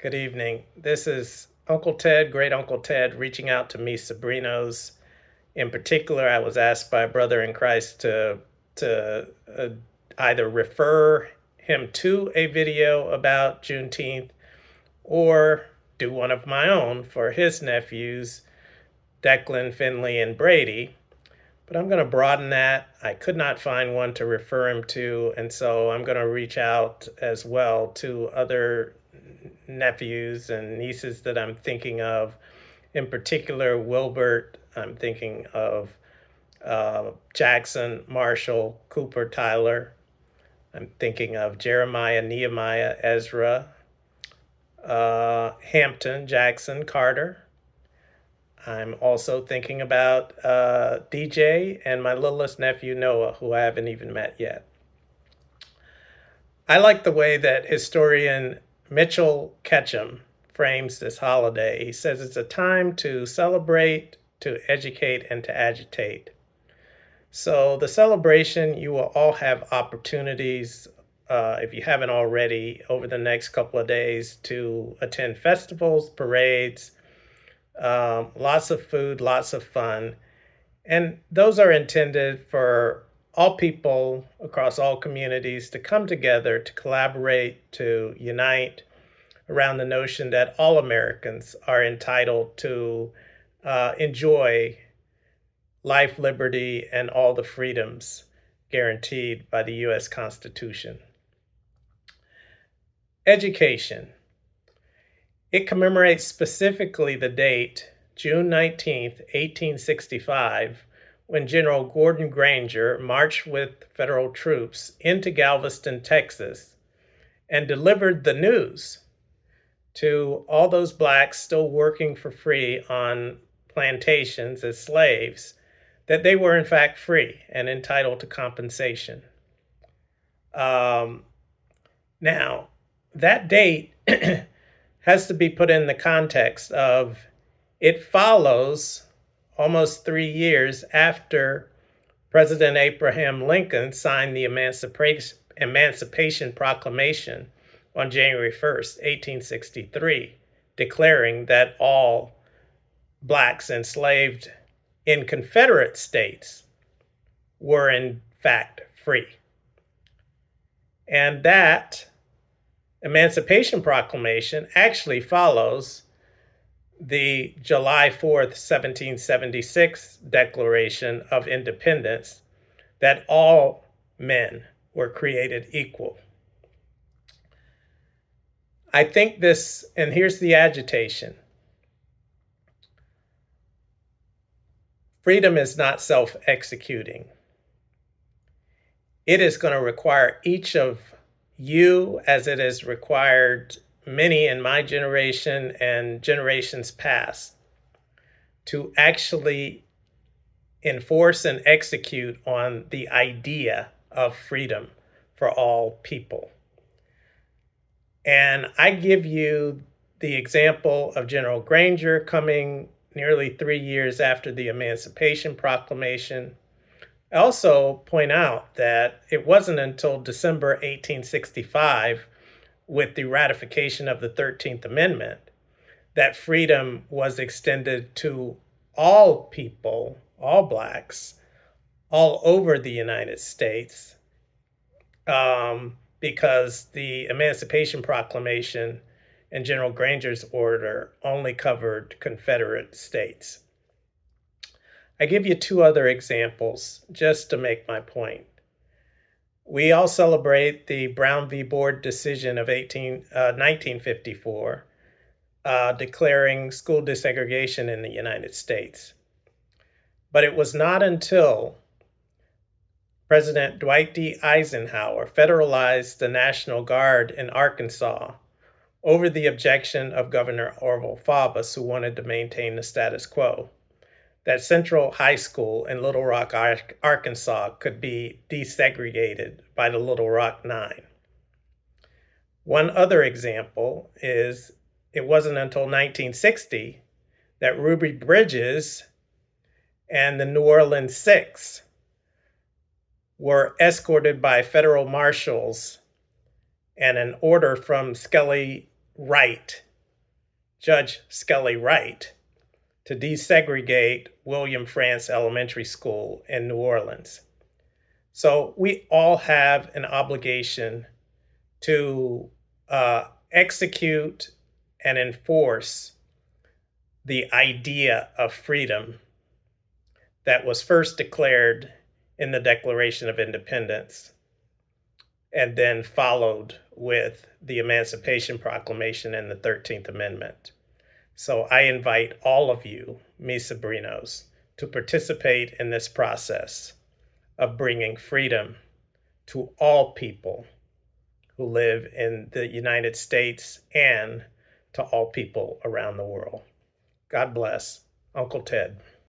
Good evening. This is Uncle Ted, Great Uncle Ted, reaching out to me, Sobrinos. In particular, I was asked by a brother in Christ to either refer him to a video about Juneteenth or do one of my own for his nephews, Declan, Finley, and Brady. But I'm going to broaden that. I could not find one to refer him to, and so I'm going to reach out as well to other nephews and nieces that I'm thinking of. In particular, Wilbert, I'm thinking of Jackson, Marshall, Cooper, Tyler. I'm thinking of Jeremiah, Nehemiah, Ezra, Hampton, Jackson, Carter. I'm also thinking about DJ and my littlest nephew, Noah, who I haven't even met yet. I like the way that historian Mitchell Ketchum frames this holiday. He says it's a time to celebrate, to educate, and to agitate. So the celebration, you will all have opportunities, if you haven't already, over the next couple of days to attend festivals, parades, lots of food, lots of fun. And those are intended for all people across all communities to come together, to collaborate, to unite around the notion that all Americans are entitled to enjoy life, liberty, and all the freedoms guaranteed by the U.S. Constitution. Education. It commemorates specifically the date, June 19th, 1865, when General Gordon Granger marched with federal troops into Galveston, Texas, and delivered the news to all those blacks still working for free on plantations as slaves that they were in fact free and entitled to compensation. Now, that date has to be put in the context of it follows almost 3 years after President Abraham Lincoln signed the Emancipation Proclamation on January 1st, 1863, declaring that all blacks enslaved in Confederate states were in fact free. And that Emancipation Proclamation actually follows the July 4th, 1776 Declaration of Independence that all men were created equal. I think this, and here's the agitation. Freedom is not self-executing. It is going to require each of you, as it has required many in my generation and generations past, to actually enforce and execute on the idea of freedom for all people. And I give you the example of General Granger coming nearly 3 years after the Emancipation Proclamation. I also point out that it wasn't until December 1865, with the ratification of the 13th Amendment, that freedom was extended to all people, all blacks, all over the United States, because the Emancipation Proclamation and General Granger's order only covered Confederate states. I give you two other examples just to make my point. We all celebrate the Brown v. Board decision of 1954, declaring school desegregation in the United States. But it was not until President Dwight D. Eisenhower federalized the National Guard in Arkansas over the objection of Governor Orville Faubus, who wanted to maintain the status quo, that Central High School in Little Rock, Arkansas could be desegregated by the Little Rock Nine. One other example is it wasn't until 1960 that Ruby Bridges and the New Orleans Six were escorted by federal marshals and an order from Skelly Wright Judge Scully Wright to desegregate William Frantz Elementary School in New Orleans. So we all have an obligation to execute and enforce the idea of freedom that was first declared in the Declaration of Independence and then followed with the Emancipation Proclamation and the 13th Amendment. So I invite all of you, mis sobrinos, to participate in this process of bringing freedom to all people who live in the United States and to all people around the world. God bless. Uncle Ted.